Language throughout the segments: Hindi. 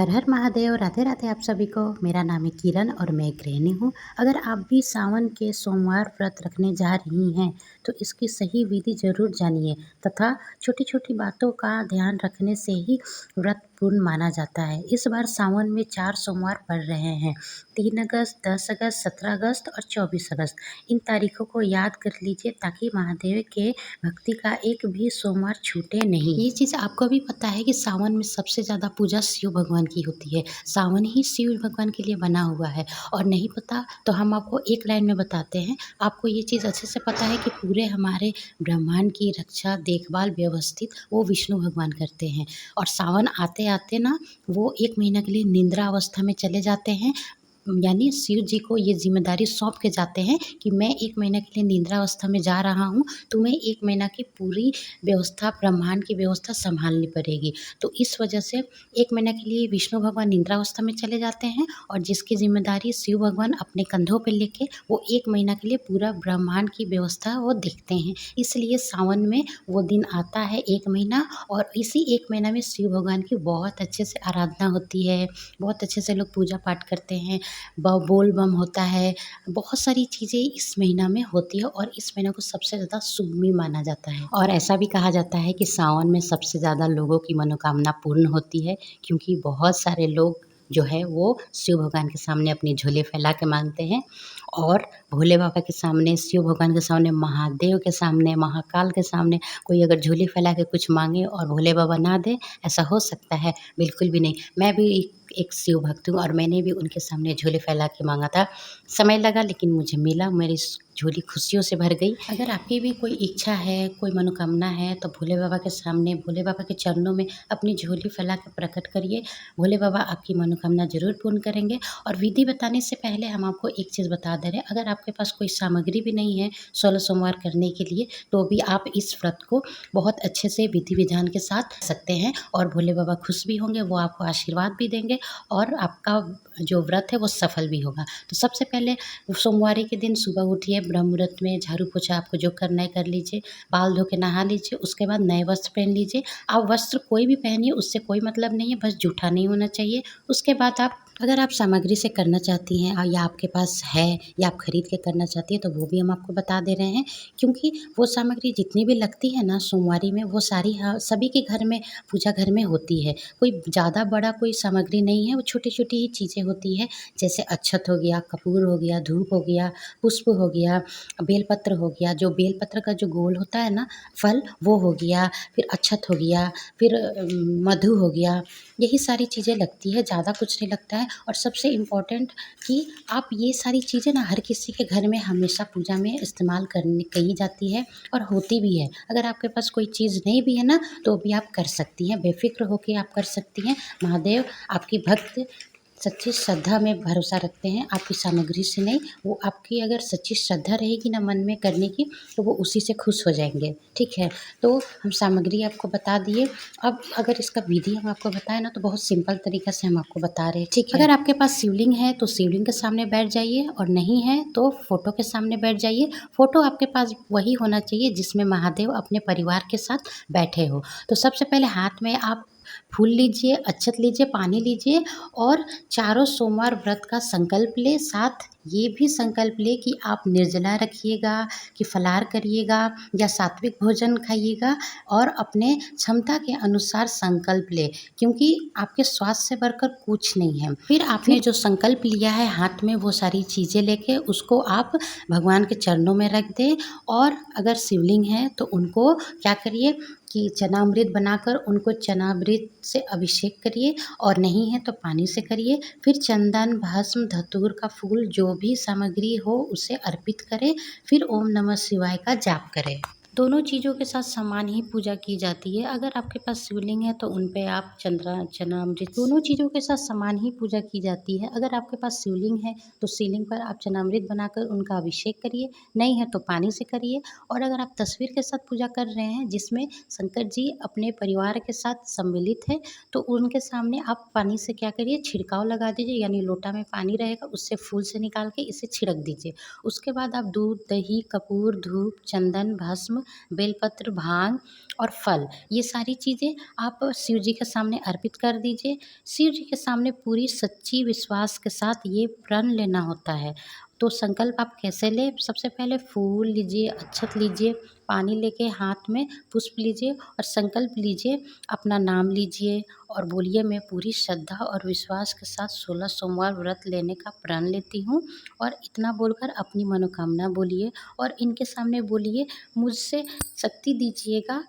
हर हर महादेव, राधे राधे आप सभी को। मेरा नाम है किरण और मैं एक गृहिणी हूँ। अगर आप भी सावन के सोमवार व्रत रखने जा रही हैं तो इसकी सही विधि ज़रूर जानिए तथा छोटी छोटी बातों का ध्यान रखने से ही व्रत पूर्ण माना जाता है। इस बार सावन में 4 सोमवार पड़ रहे हैं, 3 अगस्त, 10 अगस्त, 17 अगस्त और 24 अगस्त। इन तारीखों को याद कर लीजिए ताकि महादेव के भक्ति का एक भी सोमवार छूटे नहीं। ये चीज़ आपको भी पता है कि सावन में सबसे ज़्यादा पूजा शिव भगवान की होती है। सावन ही शिव भगवान के लिए बना हुआ है और नहीं पता तो हम आपको एक लाइन में बताते हैं। आपको ये चीज़ अच्छे से पता है कि पूरे हमारे ब्रह्मांड की रक्षा, देखभाल, व्यवस्थित वो विष्णु भगवान करते हैं और सावन आते-आते ना वो 1 महीना के लिए निद्रा अवस्था में चले जाते हैं। यानी शिव जी को ये ज़िम्मेदारी सौंप के जाते हैं कि मैं 1 महीना के लिए निद्रावस्था में जा रहा हूँ, तुम्हें 1 महीना की पूरी व्यवस्था, ब्रह्मांड की व्यवस्था सँभालनी पड़ेगी। तो इस वजह से 1 महीना के लिए विष्णु भगवान निद्रावस्था में चले जाते हैं और जिसकी ज़िम्मेदारी शिव भगवान अपने कंधों पे लेके वो 1 महीना के लिए पूरा ब्रह्मांड की व्यवस्था वो देखते हैं। इसलिए सावन में वो दिन आता है 1 महीना और इसी 1 महीना में शिव भगवान की बहुत अच्छे से आराधना होती है, बहुत अच्छे से लोग पूजा पाठ करते हैं। बोल बम होता है, बहुत सारी चीज़ें इस महीना में होती है और इस महीने को सबसे ज़्यादा शुभ भी माना जाता है। और ऐसा भी कहा जाता है कि सावन में सबसे ज़्यादा लोगों की मनोकामना पूर्ण होती है क्योंकि बहुत सारे लोग जो है वो शिव भगवान के सामने अपनी झोली फैला के मांगते हैं और भोले बाबा के सामने, शिव भगवान के सामने, महादेव के सामने, महाकाल के सामने कोई अगर झोली फैला के कुछ मांगे और भोले बाबा ना दें, ऐसा हो सकता है? बिल्कुल भी नहीं। मैं भी एक शिव भक्त हूँ और मैंने भी उनके सामने झोली फैला के मांगा था। समय लगा लेकिन मुझे मिला, मेरी झोली खुशियों से भर गई। अगर आपकी भी कोई इच्छा है, कोई मनोकामना है तो भोले बाबा के सामने, भोले बाबा के चरणों में अपनी झोली फैला के प्रकट करिए। भोले बाबा आपकी मनोकामना ज़रूर पूर्ण करेंगे। और विधि बताने से पहले हम आपको एक चीज़ बता दे रहे हैं, अगर आपके पास कोई सामग्री भी नहीं है 16 सोमवार करने के लिए तो भी आप इस व्रत को बहुत अच्छे से विधि विधान के साथ कर सकते हैं और भोले बाबा खुश भी होंगे, वो आपको आशीर्वाद भी देंगे और आपका जो व्रत है वो सफल भी होगा। तो सबसे पहले सोमवारी के दिन सुबह उठिए, ब्रह्म मुहूर्त में झाड़ू पोछा आपको जो करना है कर लीजिए, बाल धो के नहा लीजिए, उसके बाद नए वस्त्र पहन लीजिए। आप वस्त्र कोई भी पहनिए, उससे कोई मतलब नहीं है, बस जूठा नहीं होना चाहिए। उसके बाद आप अगर आप सामग्री से करना चाहती हैं या आपके पास है या आप खरीद के करना चाहती हैं तो वो भी हम आपको बता दे रहे हैं क्योंकि वो सामग्री जितनी भी लगती है ना सोमवारी में वो सारी सभी के घर में, पूजा घर में होती है। कोई ज़्यादा बड़ा कोई सामग्री नहीं है, वो छोटी-छोटी ही चीज़ें होती है जैसे अक्षत हो गया, कपूर हो गया, धूप हो गया, पुष्प हो गया, बेलपत्र हो गया, जो बेलपत्र का जो गोल होता है ना फल वो हो गया, फिर अक्षत हो गया, फिर मधु हो गया, यही सारी चीज़ें लगती है, ज़्यादा कुछ नहीं लगता है। और सबसे इम्पोर्टेंट कि आप ये सारी चीज़ें ना हर किसी के घर में हमेशा पूजा में इस्तेमाल करनी कही जाती है और होती भी है। अगर आपके पास कोई चीज़ नहीं भी है ना तो भी आप कर सकती हैं, बेफ़िक्र होके आप कर सकती हैं। महादेव आपकी भक्त सच्ची श्रद्धा में भरोसा रखते हैं, आपकी सामग्री से नहीं। वो आपकी अगर सच्ची श्रद्धा रहेगी ना मन में करने की तो वो उसी से खुश हो जाएँगे, ठीक है? तो हम सामग्री आपको बता दिए। अब अगर इसका विधि हम आपको बताएँ ना तो बहुत सिंपल तरीक़ा से हम आपको बता रहे हैं, ठीक है? अगर आपके पास शिवलिंग है तो शिवलिंग के सामने बैठ जाइए और नहीं है तो फ़ोटो के सामने बैठ जाइए। फ़ोटो आपके पास वही होना चाहिए जिसमें महादेव अपने परिवार के साथ बैठे हो। तो सबसे पहले हाथ में आप फूल लीजिए, अक्षत लीजिए, पानी लीजिए और चारों सोमवार व्रत का संकल्प लें। साथ ये भी संकल्प लें कि आप निर्जला रखिएगा, कि फलाहार करिएगा या सात्विक भोजन खाइएगा और अपने क्षमता के अनुसार संकल्प लें क्योंकि आपके स्वास्थ्य से बढ़कर कुछ नहीं है। फिर आपने जो संकल्प लिया है हाथ में वो सारी चीज़ें लेके उसको आप भगवान के चरणों में रख दें और अगर शिवलिंग है तो उनको क्या करिए कि चनामृत बनाकर उनको चनामृत से अभिषेक करिए और नहीं है तो पानी से करिए। फिर चंदन, भस्म, धतूर का फूल जो भी सामग्री हो उसे अर्पित करें। फिर ओम नमः शिवाय का जाप करें। दोनों चीज़ों के साथ समान ही पूजा की जाती है। अगर आपके पास शिवलिंग है तो उन पे आप चनामृत दोनों चीज़ों के साथ समान ही पूजा की जाती है। अगर आपके पास शिवलिंग है तो शिवलिंग पर आप चनामृत बनाकर उनका अभिषेक करिए, नहीं है तो पानी से करिए। और अगर आप तस्वीर के साथ पूजा कर रहे हैं जिसमें शंकर जी अपने परिवार के साथ सम्मिलित हैं तो उनके सामने आप पानी से क्या करिए छिड़काव लगा दीजिए, यानी लोटा में पानी रहेगा उससे फूल से निकाल के इसे छिड़क दीजिए। उसके बाद आप दूध, दही, कपूर, धूप, चंदन, भस्म दूध, बेलपत्र, भांग और फल, ये सारी चीज़ें आप शिव जी के सामने अर्पित कर दीजिए। शिव जी के सामने पूरी सच्ची विश्वास के साथ ये प्रण लेना होता है। तो संकल्प आप कैसे लें? सबसे पहले फूल लीजिए, अक्षत लीजिए, पानी लेके हाथ में पुष्प लीजिए और संकल्प लीजिए, अपना नाम लीजिए और बोलिए, मैं पूरी श्रद्धा और विश्वास के साथ 16 सोमवार व्रत लेने का प्रण लेती हूँ। और इतना बोलकर अपनी मनोकामना बोलिए और इनके सामने बोलिए, मुझसे शक्ति दीजिएगा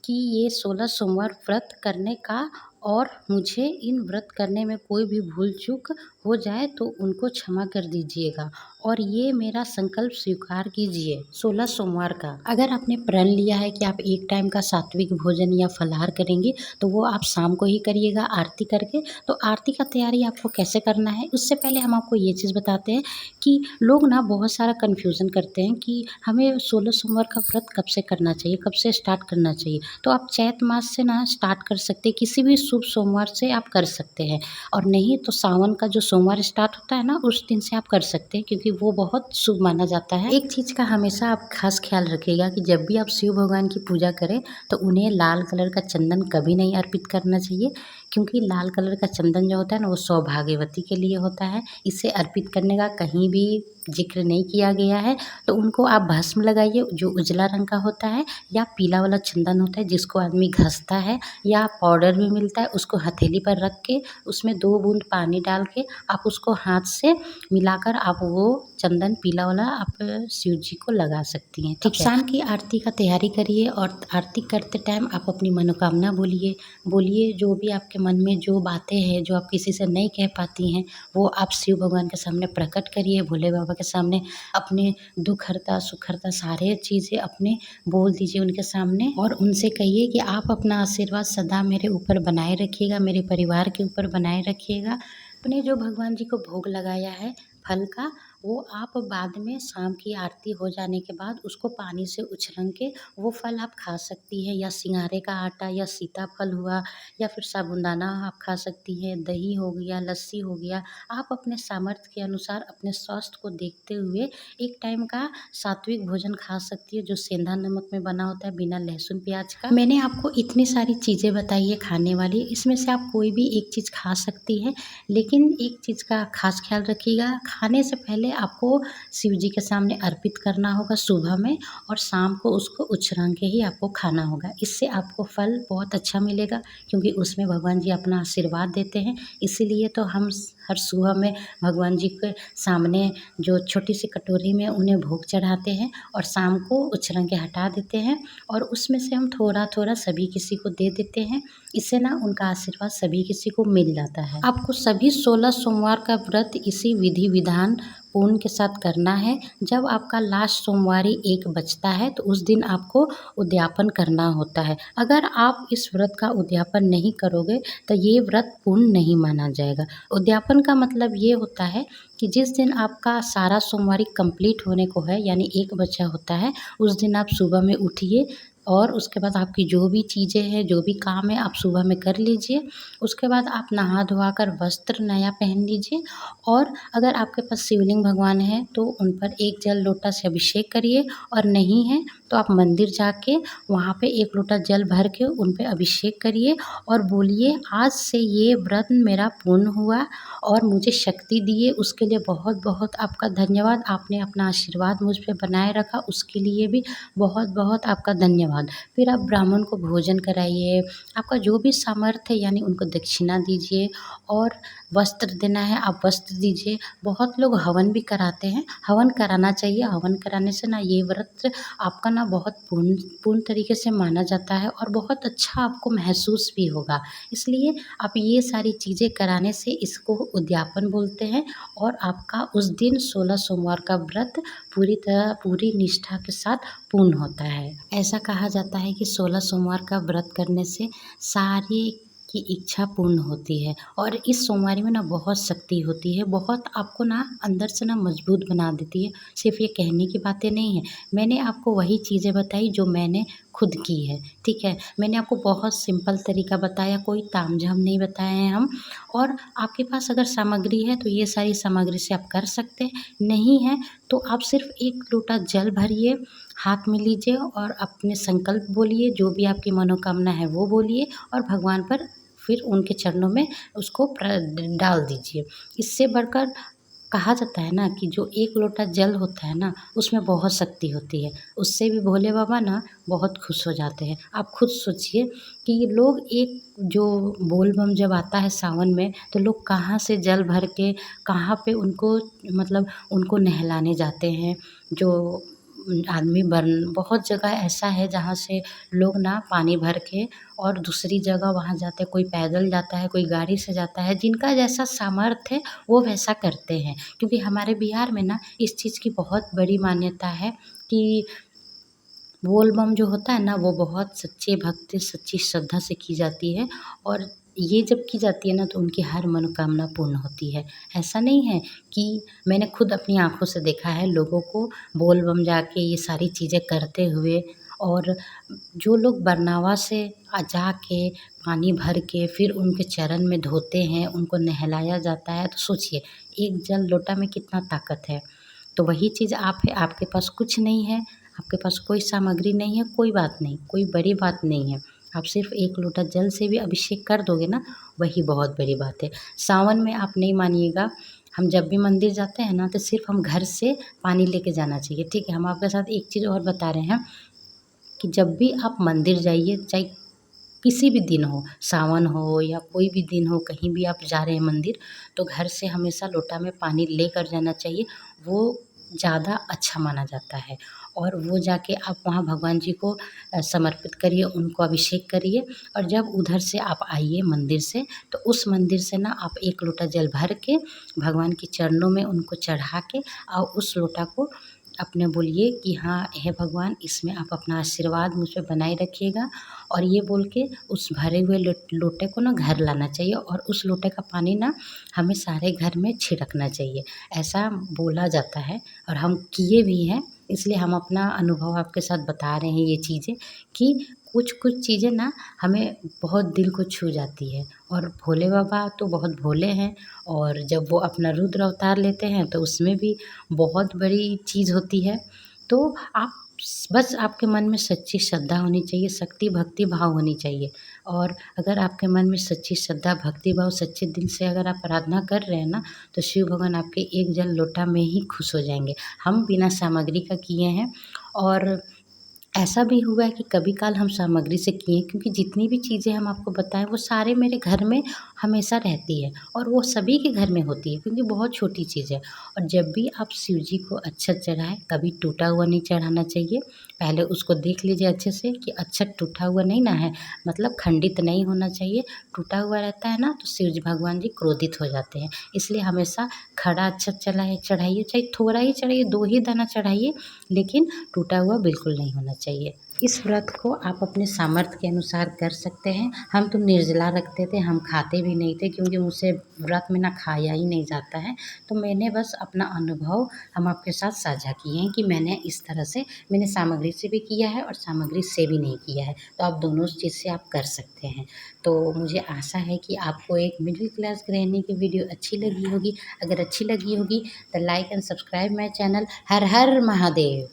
कि ये 16 सोमवार व्रत करने का, और मुझे इन व्रत करने में कोई भी भूल चूक हो जाए तो उनको क्षमा कर दीजिएगा और ये मेरा संकल्प स्वीकार कीजिए 16 सोमवार का। अगर आपने प्रण लिया है कि आप एक टाइम का सात्विक भोजन या फलाहार करेंगे तो वो आप शाम को ही करिएगा आरती करके। तो आरती का तैयारी आपको कैसे करना है, उससे पहले हम आपको ये चीज़ बताते हैं कि लोग ना बहुत सारा कन्फ्यूज़न करते हैं कि हमें 16 सोमवार का व्रत कब से करना चाहिए, कब से स्टार्ट करना चाहिए। तो आप चैत मास से ना स्टार्ट कर सकते हैं, किसी भी शुभ सोमवार से आप कर सकते हैं, और नहीं तो सावन का जो सोमवार स्टार्ट होता है ना उस दिन से आप कर सकते हैं, क्योंकि वो बहुत शुभ माना जाता है। एक चीज़ का हमेशा आप खास ख्याल रखिएगा कि जब भी आप शिव भगवान की पूजा करें तो उन्हें लाल कलर का चंदन कभी नहीं अर्पित करना चाहिए, क्योंकि लाल कलर का चंदन जो होता है ना वो सौभाग्यवती के लिए होता है। इसे अर्पित करने का कहीं भी जिक्र नहीं किया गया है। तो उनको आप भस्म लगाइए जो उजला रंग का होता है, या पीला वाला चंदन होता है जिसको आदमी घसता है, या पाउडर भी मिलता है, उसको हथेली पर रख के उसमें 2 बूंद पानी डाल के आप उसको हाथ से मिलाकर आप वो चंदन पीला वाला आप शिव जी को लगा सकती हैं। ठीक है। शाम की आरती का तैयारी करिए और आरती करते टाइम आप अपनी मनोकामना बोलिए जो भी आपके मन में जो बातें हैं जो आप किसी से नहीं कह पाती हैं वो आप शिव भगवान के सामने प्रकट करिए, भोले बाबा के सामने अपने दुख हरता सुख हरता सारे चीज़ें अपने बोल दीजिए उनके सामने, और उनसे कहिए कि आप अपना आशीर्वाद सदा मेरे ऊपर बनाए रखिएगा, मेरे परिवार के ऊपर बनाए रखिएगा। अपने जो भगवान जी को भोग लगाया है फल का, वो आप बाद में शाम की आरती हो जाने के बाद उसको पानी से उछलंग के वो फल आप खा सकती हैं, या सिंघाड़े का आटा या सीताफल हुआ, या फिर साबूदाना आप खा सकती हैं, दही हो गया, लस्सी हो गया। आप अपने सामर्थ्य के अनुसार अपने स्वास्थ्य को देखते हुए एक टाइम का सात्विक भोजन खा सकती है जो सेंधा नमक में बना होता है, बिना लहसुन प्याज का। मैंने आपको इतनी सारी चीज़ें बताई है खाने वाली, इसमें से आप कोई भी एक चीज़ खा सकती है, लेकिन एक चीज़ का खास ख्याल रखिएगा, खाने से पहले आपको शिव जी के सामने अर्पित करना होगा सुबह में, और शाम को उसको उछरांग के ही आपको खाना होगा। इससे आपको फल बहुत अच्छा मिलेगा, क्योंकि उसमें भगवान जी अपना आशीर्वाद देते हैं। इसीलिए तो हम हर सुबह में भगवान जी के सामने जो छोटी सी कटोरी में उन्हें भोग चढ़ाते हैं और शाम को उछरंग के हटा देते हैं, और उसमें से हम थोड़ा थोड़ा सभी किसी को दे देते हैं। इससे ना उनका आशीर्वाद सभी किसी को मिल जाता है। आपको सभी 16 सोमवार का व्रत इसी विधि विधान पूर्ण के साथ करना है। जब आपका लास्ट सोमवारी एक बचता है तो उस दिन आपको उद्यापन करना होता है। अगर आप इस व्रत का उद्यापन नहीं करोगे तो ये व्रत पूर्ण नहीं माना जाएगा। उद्यापन का मतलब ये होता है कि जिस दिन आपका सारा सोमवारी कंप्लीट होने को है, यानी एक बचा होता है, उस दिन आप सुबह में उठिए और उसके बाद आपकी जो भी चीज़ें हैं, जो भी काम है आप सुबह में कर लीजिए। उसके बाद आप नहा धोआ कर वस्त्र नया पहन लीजिए, और अगर आपके पास शिवलिंग भगवान है तो उन पर एक जल लोटा से अभिषेक करिए, और नहीं है तो आप मंदिर जाके वहाँ पे एक लोटा जल भर के उन पे अभिषेक करिए और बोलिए, आज से ये व्रत मेरा पूर्ण हुआ और मुझे शक्ति दिए उसके लिए बहुत बहुत आपका धन्यवाद। आपने अपना आशीर्वाद मुझ पे बनाए रखा उसके लिए भी बहुत बहुत आपका धन्यवाद। फिर आप ब्राह्मण को भोजन कराइए, आपका जो भी सामर्थ्य है यानी उनको दक्षिणा दीजिए, और वस्त्र देना है आप वस्त्र दीजिए। बहुत लोग हवन भी कराते हैं, हवन कराना चाहिए। हवन कराने से ना ये व्रत आपका ना बहुत पूर्ण तरीके से माना जाता है और बहुत अच्छा आपको महसूस भी होगा। इसलिए आप ये सारी चीज़ें कराने से इसको उद्यापन बोलते हैं, और आपका उस दिन 16 सोमवार का व्रत पूरी तरह पूरी निष्ठा के साथ पूर्ण होता है। ऐसा कहा जाता है कि 16 सोमवार का व्रत करने से सारी की इच्छा पूर्ण होती है, और इस सोमवारी में ना बहुत शक्ति होती है, बहुत आपको ना अंदर से ना मजबूत बना देती है। सिर्फ ये कहने की बातें नहीं है, मैंने आपको वही चीज़ें बताई जो मैंने खुद की है, ठीक है। मैंने आपको बहुत सिंपल तरीका बताया, कोई तामझाम नहीं बताए हैं हम। और आपके पास अगर सामग्री है तो ये सारी सामग्री से आप कर सकते हैं, नहीं है तो आप सिर्फ एक लोटा जल भरिए, हाथ में लीजिए और अपने संकल्प बोलिए, जो भी आपकी मनोकामना है वो बोलिए और भगवान पर फिर उनके चरणों में उसको डाल दीजिए। इससे बढ़कर कहा जाता है ना कि जो एक लोटा जल होता है ना, उसमें बहुत शक्ति होती है। उससे भी भोले बाबा ना बहुत खुश हो जाते हैं। आप खुद सोचिए कि ये लोग एक जो बोल बम जब आता है सावन में, तो लोग कहाँ से जल भर के कहाँ पे उनको मतलब उनको नहलाने जाते हैं। जो आदमी बन बहुत जगह ऐसा है जहाँ से लोग ना पानी भर के और दूसरी जगह वहाँ जाते हैं। कोई पैदल जाता है, कोई गाड़ी से जाता है। जिनका जैसा सामर्थ्य है वो वैसा करते हैं। क्योंकि हमारे बिहार में ना इस चीज़ की बहुत बड़ी मान्यता है कि बोल बम जो होता है ना वो बहुत सच्चे भक्ति, सच्ची श्रद्धा से की जाती है। और ये जब की जाती है ना तो उनकी हर मनोकामना पूर्ण होती है। ऐसा नहीं है कि मैंने खुद अपनी आँखों से देखा है लोगों को बोल बम जाके ये सारी चीज़ें करते हुए। और जो लोग बरनावा से जाके पानी भर के फिर उनके चरण में धोते हैं, उनको नहलाया जाता है, तो सोचिए एक जल लोटा में कितना ताकत है। तो वही चीज़ आप है, आपके पास कुछ नहीं है, आपके पास कोई सामग्री नहीं है, कोई बात नहीं, कोई बड़ी बात नहीं है। आप सिर्फ़ 1 लोटा जल से भी अभिषेक कर दोगे ना, वही बहुत बड़ी बात है। सावन में आप नहीं मानिएगा, हम जब भी मंदिर जाते हैं ना, तो सिर्फ़ हम घर से पानी लेके जाना चाहिए, ठीक है? हम आपके साथ एक चीज़ और बता रहे हैं कि जब भी आप मंदिर जाइए, चाहे किसी भी दिन हो, सावन हो या कोई भी दिन हो, कहीं भी आप जा रहे हैं मंदिर, तो घर से हमेशा लोटा में पानी लेकर जाना चाहिए। वो ज़्यादा अच्छा माना जाता है। और वो जाके आप वहाँ भगवान जी को समर्पित करिए, उनको अभिषेक करिए। और जब उधर से आप आइए मंदिर से, तो उस मंदिर से ना आप 1 लोटा जल भर के भगवान के चरणों में उनको चढ़ा के और उस लोटा को अपने बोलिए कि हाँ, हे भगवान इसमें आप अपना आशीर्वाद मुझ पे बनाए रखिएगा। और ये बोल के उस भरे हुए लोटे को ना घर लाना चाहिए और उस लोटे का पानी ना हमें सारे घर में छिड़कना चाहिए। ऐसा बोला जाता है और हम किए भी हैं, इसलिए हम अपना अनुभव आपके साथ बता रहे हैं ये चीज़ें कि कुछ-कुछ चीज़ें ना हमें बहुत दिल को छू जाती है। और भोले बाबा तो बहुत भोले हैं। और जब वो अपना रुद्र अवतार लेते हैं तो उसमें भी बहुत बड़ी चीज़ होती है। तो आप बस आपके मन में सच्ची श्रद्धा होनी चाहिए, शक्ति भक्ति भाव होनी चाहिए। और अगर आपके मन में सच्ची श्रद्धा भक्ति भाव सच्चे दिल से अगर आप आराधना कर रहे हैं ना, तो शिव भगवान आपके एक जल लोटा में ही खुश हो जाएँगे। हम बिना सामग्री का किए हैं। और ऐसा भी हुआ है कि कभी काल हम सामग्री से किए, क्योंकि जितनी भी चीज़ें हम आपको बताएँ वो सारे मेरे घर में हमेशा रहती है और वो सभी के घर में होती है, क्योंकि बहुत छोटी चीज़ है। और जब भी आप शिव जी को अक्षत चढ़ाएँ, कभी टूटा हुआ नहीं चढ़ाना चाहिए। पहले उसको देख लीजिए अच्छे से कि अक्षत टूटा हुआ नहीं ना है, मतलब खंडित नहीं होना चाहिए। टूटा हुआ रहता है ना तो शिव जी भगवान जी क्रोधित हो जाते हैं। इसलिए हमेशा खड़ा अक्षत चढ़ाइए, चाहे थोड़ा ही चढ़ाइए, 2 ही दाना चढ़ाइए, लेकिन टूटा हुआ बिल्कुल नहीं होना चाहिए। इस व्रत को आप अपने सामर्थ्य के अनुसार कर सकते हैं। हम तो निर्जला रखते थे, हम खाते भी नहीं थे, क्योंकि मुझसे व्रत में ना खाया ही नहीं जाता है। तो मैंने बस अपना अनुभव हम आपके साथ साझा किए हैं कि मैंने इस तरह से मैंने सामग्री से भी किया है और सामग्री से भी नहीं किया है। तो आप दोनों चीज़ से आप कर सकते हैं। तो मुझे आशा है कि आपको एक मिडिल क्लास गृहिणी की वीडियो अच्छी लगी होगी। अगर अच्छी लगी होगी तो like and subscribe my channel. Her her Mahadev.